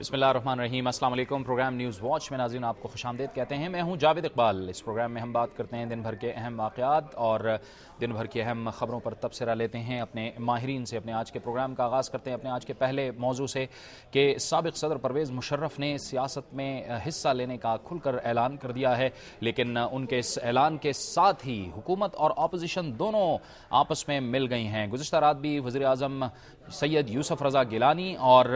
बिस्मिल्लाहिर्रहमानिर्रहीम। अस्सलाम वालेकुम। प्रोग्राम न्यूज़ वॉच में नाज़रीन आपको खुशामदीद कहते हैं। मैं हूं जावेद इकबाल। इस प्रोग्राम में हम बात करते हैं दिन भर के अहम वाक़यात और दिन भर की अहम ख़बरों पर तबसरा लेते हैं अपने माहिरीन से। अपने आज के प्रोग्राम का आगाज़ करते हैं अपने आज के पहले मौजू से कि साबिक़ सदर परवेज़ मुशर्रफ ने सियासत में हिस्सा लेने का खुलकर ऐलान कर दिया है, लेकिन उनके इस ऐलान के साथ ही हुकूमत और अपोजिशन दोनों आपस में मिल गई हैं। गुज़िश्ता रात भी वज़ीर आज़म सैयद यूसुफ रज़ा गिलानी और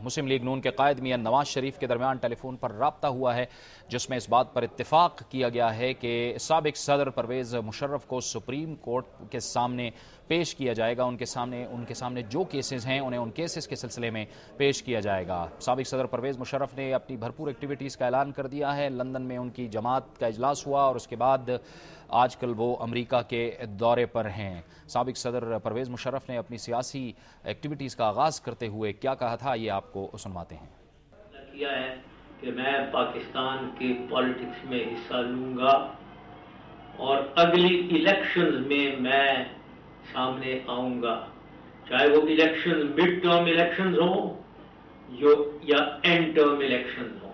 मुस्लिम लीग नून के कायद मियां नवाज शरीफ के दरमियान टेलीफोन पर राब्ता हुआ है, जिसमें इस बात पर इत्तेफाक किया गया है कि साबिक़ सदर परवेज़ मुशर्रफ को सुप्रीम कोर्ट के सामने पेश किया जाएगा। उनके सामने जो केसेस हैं उन्हें उन केसेस के सिलसिले में पेश किया जाएगा। साबिक़ सदर परवेज़ मुशर्रफ ने अपनी भरपूर एक्टिविटीज़ का ऐलान कर दिया है। लंदन में उनकी जमात का इजलास हुआ और उसके बाद आजकल वो अमेरिका के दौरे पर हैं। साबिक़ सदर परवेज़ मुशर्रफ ने अपनी सियासी एक्टिविटीज़ का आगाज़ करते हुए क्या कहा था, ये आपको सुनवाते हैं। किया है कि मैं पाकिस्तान के पॉलिटिक्स में हिस्सा लूंगा और अगली इलेक्शंस में मैं सामने आऊंगा, चाहे वो इलेक्शन मिड टर्म इलेक्शंस हो या एंड टर्म इलेक्शंस हो,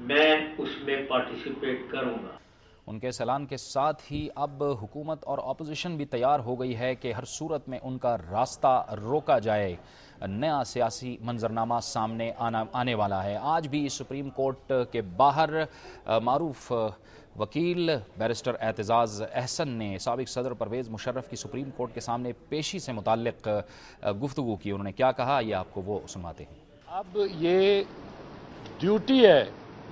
मैं उसमें पार्टिसिपेट करूंगा। उनके इस ऐलान के साथ ही अब हुकूमत और अपोजिशन भी तैयार हो गई है कि हर सूरत में उनका रास्ता रोका जाए। नया सियासी मंजरनामा सामने आने वाला है। आज भी सुप्रीम कोर्ट के बाहर मारूफ वकील बैरिस्टर एतजाज़ अहसन ने साबिक़ सदर परवेज़ मुशर्रफ की सुप्रीम कोर्ट के सामने पेशी से मुताल्लिक गुफ्तगू की। उन्होंने क्या कहा, ये आपको वो सुनवाते हैं। अब ये ड्यूटी है,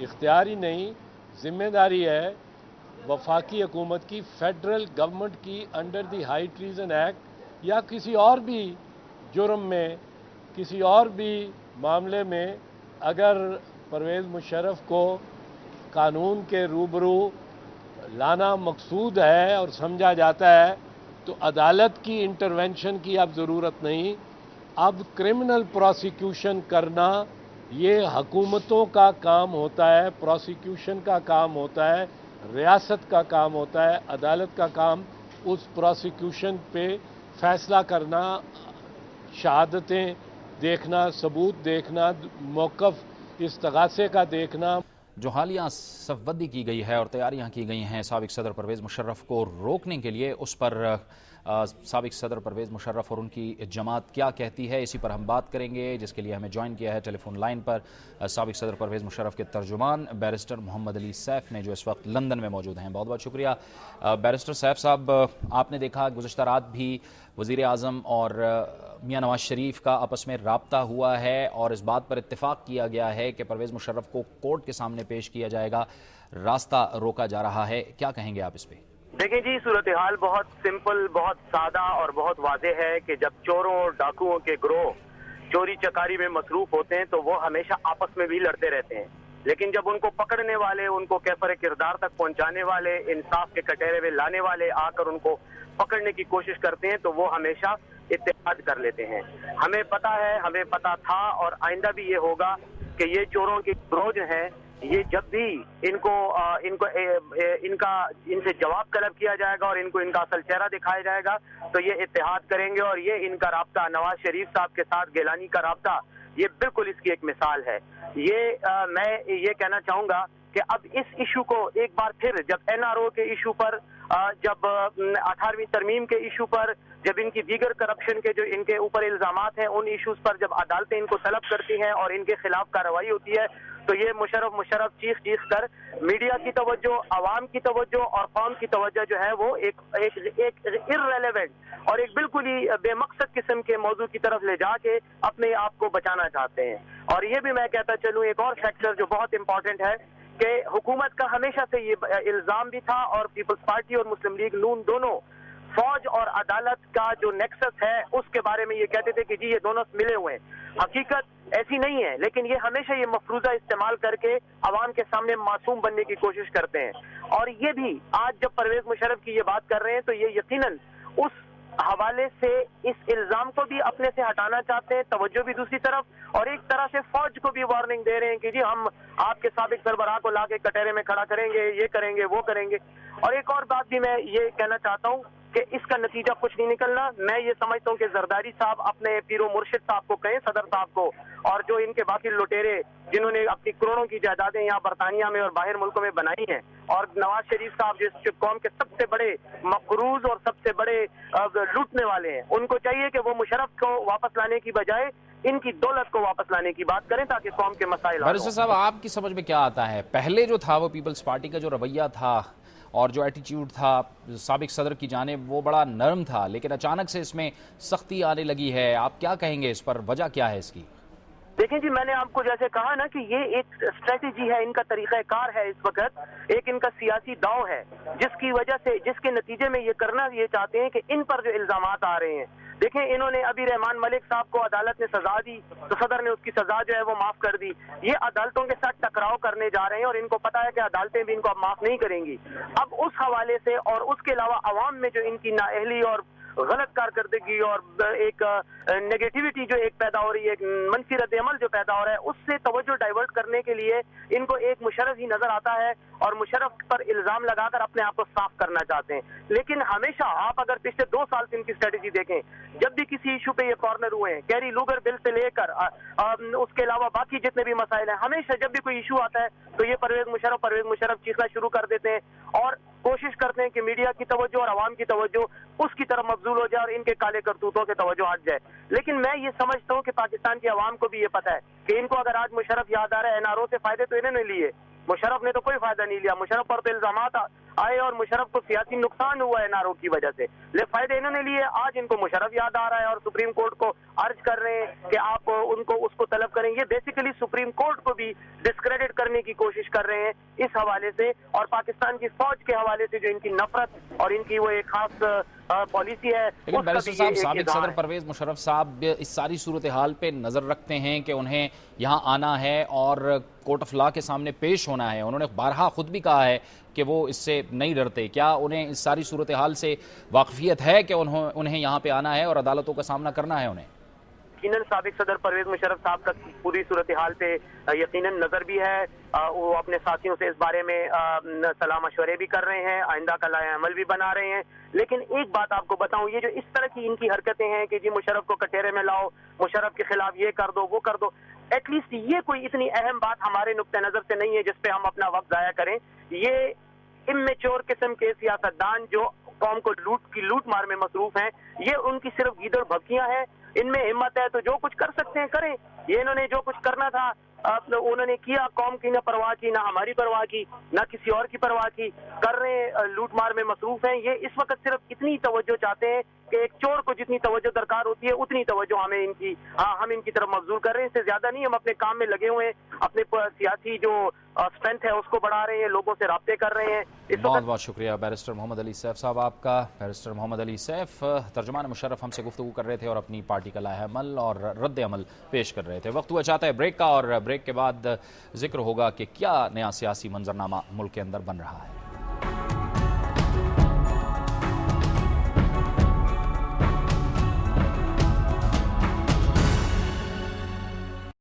इख्तियारी नहीं, जिम्मेदारी है वफाकी हुकूमत की, फेडरल गवर्नमेंट की, under the high treason act या किसी और भी जुर्म में, किसी और भी मामले में अगर परवेज़ मुशर्रफ को कानून के रूबरू लाना मकसूद है और समझा जाता है तो अदालत की इंटरवेंशन की अब ज़रूरत नहीं। अब क्रिमिनल प्रोसिक्यूशन करना ये हुकूमतों का काम होता है, प्रोसिक्यूशन का काम होता है, रियासत का काम होता है, अदालत का काम उस प्रोसिक्यूशन पे फैसला करना, शहादतें देखना, सबूत देखना, मौक़िफ़ इस्तग़ासे का देखना। जो हालिया सफबंदी की गई है और तैयारियां की गई हैं साबिक़ सदर परवेज़ मुशर्रफ को रोकने के लिए, उस पर साबिक़ सदर परवेज़ मुशर्रफ और उनकी जमात क्या कहती है, इसी पर हम बात करेंगे, जिसके लिए हमें ज्वाइन किया है टेलीफोन लाइन पर साबिक़ सदर परवेज़ मुशर्रफ के तर्जुमान बैरिस्टर मोहम्मद अली सैफ ने, जो इस वक्त लंदन में मौजूद हैं। बहुत बहुत शुक्रिया बैरिस्टर सैफ साहब। आपने देखा गुज़िश्ता रात भी वज़ीर आज़म और मियां नवाज शरीफ का आपस में राब्ता हुआ है और इस बात पर इत्तेफाक किया गया है कि परवेज़ मुशर्रफ को कोर्ट के सामने पेश किया जाएगा, रास्ता रोका जा रहा है। क्या कहेंगे आप इस पर? देखिए जी, सूरत हाल बहुत सिंपल, बहुत सादा और बहुत वाज़ेह है कि जब चोरों और डाकुओं के ग्रोह चोरी चकारी में मसरूफ होते हैं तो वो हमेशा आपस में भी लड़ते रहते हैं, लेकिन जब उनको पकड़ने वाले, उनको कैफर किरदार तक पहुंचाने वाले, इंसाफ के कटहरे में लाने वाले आकर उनको पकड़ने की कोशिश करते हैं तो वो हमेशा इत्तेहाद कर लेते हैं। हमें पता है, हमें पता था और आइंदा भी ये होगा कि ये चोरों के ग्रोह जो है, ये जब भी इनसे जवाब तलब किया जाएगा और इनको इनका असल चेहरा दिखाया जाएगा तो ये इत्तेहाद करेंगे। और ये इनका राब्ता नवाज शरीफ साहब के साथ गिलानी का राब्ता, ये बिल्कुल इसकी एक मिसाल है। मैं ये कहना चाहूंगा कि अब इस इशू को एक बार फिर, जब एनआरओ के इशू पर, जब 18वीं तरमीम के इशू पर, जब इनकी दीगर करप्शन के जो इनके ऊपर इल्जामात हैं उन इशूज पर जब अदालतें इनको तलब करती हैं और इनके खिलाफ कार्रवाई होती है तो ये मुशर्रफ चीख कर मीडिया की तवज्जो, आवाम की तवज्जो और कौम की तवज्जो जो है वो एक इर्रेलेवेंट और एक बिल्कुल ही बेमकसद किस्म के मौजू की तरफ ले जाके अपने आप को बचाना चाहते हैं। और ये भी मैं कहता चलूं, एक और फैक्टर जो बहुत इंपॉर्टेंट है कि हुकूमत का हमेशा से ये इल्जाम भी था और पीपल्स पार्टी और मुस्लिम लीग नून दोनों फौज और अदालत का जो नेक्सस है उसके बारे में ये कहते थे कि जी ये दोनों मिले हुए हैं। हकीकत ऐसी नहीं है, लेकिन ये हमेशा ये मफरूजा इस्तेमाल करके अवाम के सामने मासूम बनने की कोशिश करते हैं। और ये भी आज जब परवेज़ मुशर्रफ की ये बात कर रहे हैं तो ये यकीनन उस हवाले से इस इल्जाम को भी अपने से हटाना चाहते हैं, तवज्जो भी दूसरी तरफ, और एक तरह से फौज को भी वार्निंग दे रहे हैं कि जी हम आपके साबिक सरबराह को लाके कटहरे में खड़ा करेंगे, ये करेंगे, वो करेंगे। और एक और बात भी मैं ये कहना चाहता हूँ کہ اس کا نتیجہ کچھ نہیں نکلنا. میں یہ سمجھتا ہوں کہ زرداری صاحب اپنے پیر و مرشد صاحب کو کہیں, صدر صاحب کو, اور جو ان کے باقی لٹیرے جنہوں نے اپنی کروڑوں کی جائیدادیں یہاں برطانیہ میں اور باہر ملکوں میں بنائی ہیں, اور نواز شریف صاحب جس قوم کے سب سے بڑے مقروض اور سب سے بڑے لوٹنے والے ہیں, ان کو چاہیے کہ وہ مشرف کو واپس لانے کی بجائے ان کی دولت کو واپس لانے کی بات کریں تاکہ قوم کے مسائل. بیرسٹر صاحب, آپ کی سمجھ میں کیا آتا ہے, پہلے جو تھا وہ پیپلز پارٹی کا جو رویہ تھا اور جو ایٹیٹیوڈ تھا سابق صدر کی جانب وہ بڑا نرم تھا, لیکن اچانک سے اس میں سختی آنے لگی ہے, آپ کیا کہیں گے اس پر, وجہ کیا ہے اس کی؟ دیکھیں جی, میں نے آپ کو جیسے کہا نا کہ یہ ایک اسٹریٹجی ہے, ان کا طریقہ کار ہے اس وقت, ایک ان کا سیاسی داؤ ہے, جس کی وجہ سے, جس کے نتیجے میں یہ کرنا یہ چاہتے ہیں کہ ان پر جو الزامات آ رہے ہیں, دیکھیں انہوں نے ابھی رحمان ملک صاحب کو عدالت نے سزا دی تو صدر نے اس کی سزا جو ہے وہ معاف کر دی. یہ عدالتوں کے ساتھ ٹکراؤ کرنے جا رہے ہیں اور ان کو پتا ہے کہ عدالتیں بھی ان کو اب معاف نہیں کریں گی. اب اس حوالے سے اور اس کے علاوہ عوام میں جو ان کی نااہلی اور غلط کارکردگی اور ایک نیگیٹیوٹی جو ایک پیدا ہو رہی ہے, ایک منفی رد عمل جو پیدا ہو رہا ہے, اس سے توجہ ڈائیورٹ کرنے کے لیے ان کو ایک مشرف ہی نظر آتا ہے اور مشرف پر الزام لگا کر اپنے آپ کو صاف کرنا چاہتے ہیں. لیکن ہمیشہ آپ اگر پچھلے 2 سال سے ان کی اسٹریٹجی دیکھیں, جب بھی کسی ایشو پہ یہ کارنر ہوئے ہیں, کیری لوگر بل سے لے کر اس کے علاوہ باقی جتنے بھی مسائل ہیں, ہمیشہ جب بھی کوئی ایشو آتا ہے تو یہ پرویز مشرف چیخنا شروع کر دیتے ہیں اور کوشش کرتے ہیں کہ میڈیا کی توجہ اور عوام کی توجہ اس کی طرف مبذول ہو جائے اور ان کے کالے کرتوتوں کے توجہ ہٹ جائے. لیکن میں یہ سمجھتا ہوں کہ پاکستان کی عوام کو بھی یہ پتا ہے کہ ان کو اگر آج مشرف یاد آ رہا ہے, این آر او سے فائدے تو انہوں نے لیے, مشرف نے تو کوئی فائدہ نہیں لیا. مشرف پر تو الزامات آئے اور مشرف کو سیاسی نقصان ہوا این آر او کی وجہ سے, لیکن فائدے انہوں نے لیے. آج ان کو مشرف یاد آ رہا ہے اور سپریم کورٹ کو عرض کر رہے ہیں کہ آپ ان کو اس کو طلب کریں. یہ بیسیکلی سپریم کورٹ کو بھی ڈسکریڈٹ کرنے کی کوشش کر رہے ہیں اس حوالے سے, اور پاکستان کی فوج کے حوالے سے جو ان کی نفرت اور ان کی وہ ایک خاص پالیسی ہے. لیکن بیرسٹر صاحب, سابق صدر پرویز مشرف صاحب اس ساری صورتحال پہ نظر رکھتے ہیں کہ انہیں یہاں آنا ہے اور کورٹ آف لا کے سامنے پیش ہونا ہے. انہوں نے بارہا خود بھی کہا ہے کہ وہ اس سے نہیں ڈرتے. کیا انہیں اس ساری صورتحال سے واقفیت ہے کہ انہیں یہاں پہ آنا ہے اور عدالتوں کا سامنا کرنا ہے انہیں؟ یقیناً سابق صدر پرویز مشرف صاحب کا پوری صورتحال پہ یقیناً نظر بھی ہے. وہ اپنے ساتھیوں سے اس بارے میں صلاح مشورے بھی کر رہے ہیں, آئندہ کا لائحہ عمل بھی بنا رہے ہیں. لیکن ایک بات آپ کو بتاؤں, یہ جو اس طرح کی ان کی حرکتیں ہیں کہ جی مشرف کو کٹہرے میں لاؤ, مشرف کے خلاف یہ کر دو وہ کر دو, ایٹ لیسٹ یہ کوئی اتنی اہم بات ہمارے نقطہ نظر سے نہیں ہے جس پہ ہم اپنا وقت ضائع کریں. یہ امیچور قسم کے سیاستدان جو قوم کو لوٹ مار میں مصروف ہیں, یہ ان کی صرف گیدڑ بھبکیاں ہیں. ان میں ہمت ہے تو جو کچھ کر سکتے ہیں کریں. یہ انہوں نے جو کچھ کرنا تھا انہوں نے کیا, قوم کی نہ پرواہ کی, نہ ہماری پرواہ کی, نہ کسی اور کی پرواہ کی, کر رہے ہیں, لوٹ مار میں مصروف ہیں. یہ اس وقت صرف اتنی توجہ چاہتے ہیں کہ ایک چور کو جتنی توجہ درکار ہوتی ہے اتنی توجہ ہم ان کی طرف مبذول کر رہے ہیں, اس سے زیادہ نہیں. ہم اپنے کام میں لگے ہوئے ہیں, اپنے سیاسی جو اسٹرینتھ ہے اس کو بڑھا رہے ہیں, لوگوں سے رابطے کر رہے ہیں. بہت بہت شکریہ بیرسٹر محمد علی سیف صاحب آپ کا. بیرسٹر محمد علی سیف, ترجمان مشرف, ہم سے گفتگو کر رہے تھے اور اپنی پارٹی کا لائحہ عمل اور رد عمل پیش کر رہے تھے. وقت ہوا چاہتا ہے بریک کا, اور بریک کے بعد ذکر ہوگا کہ کیا نیا سیاسی منظرنامہ ملک کے اندر بن رہا ہے.